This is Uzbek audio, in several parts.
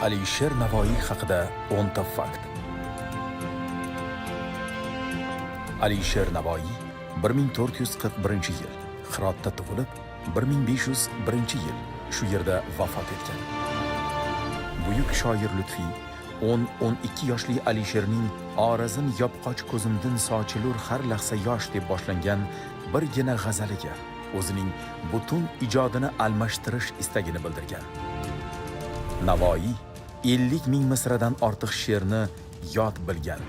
Alisher Navoiy haqida 10 ta fakt. Alisher Navoiy 1441-yil Hirotda tug'ilib, 1501-yil shu yerda vafot etgan. Buyuk shoir Lutfiy 10-12 yoshli Alisherning "Orazin yopqoch ko'zimdin sochilur har lahza yosh" deb boshlangan birgina g'azaliga o'zining butun ijodini almashtirish istagini bildirgan. Navoiy 50 ming misradan ortiq she'rni yod bilgan.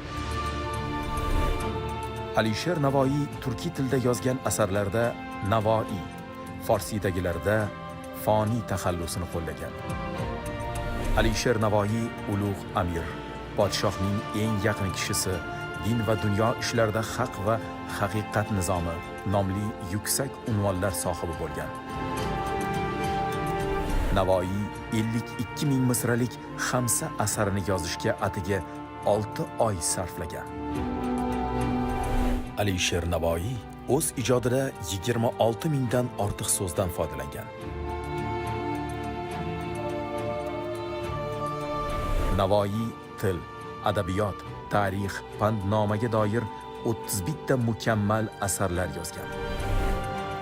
Alisher Navoiy turkiy tilda yozgan asarlarda Navoiy, Forsidagilarda foniy taxallusini qo'llagan. Alisher Navoiy ulug' amir, podshohning eng yaqin kishisi, din va dunyo ishlarida haq va haqiqat nizomi nomli yuksak unvonlar sohibi bo'lgan. Navoiy 52 ming misralik Xamsa asarini yozishga atigi 6 oy sarflagan. Alisher Navoiy o'z ijodida 26 mingdan ortiq so'zdan foydalangan. Navoiy til, adabiyot, tarix, pandnomaga doir 31 ta mukammal asarlar yozgan.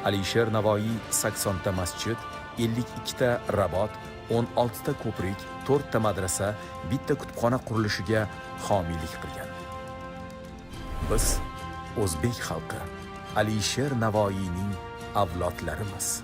Alisher Navoiy 80 ta masjid, 52 ta rabot, 16 ta ko'prik, 4 ta madrasa, 1 ta kutubxona qurilishiga homiylik qilgan. Biz o'zbek xalqi Alisher Navoiyning avlodlarimiz.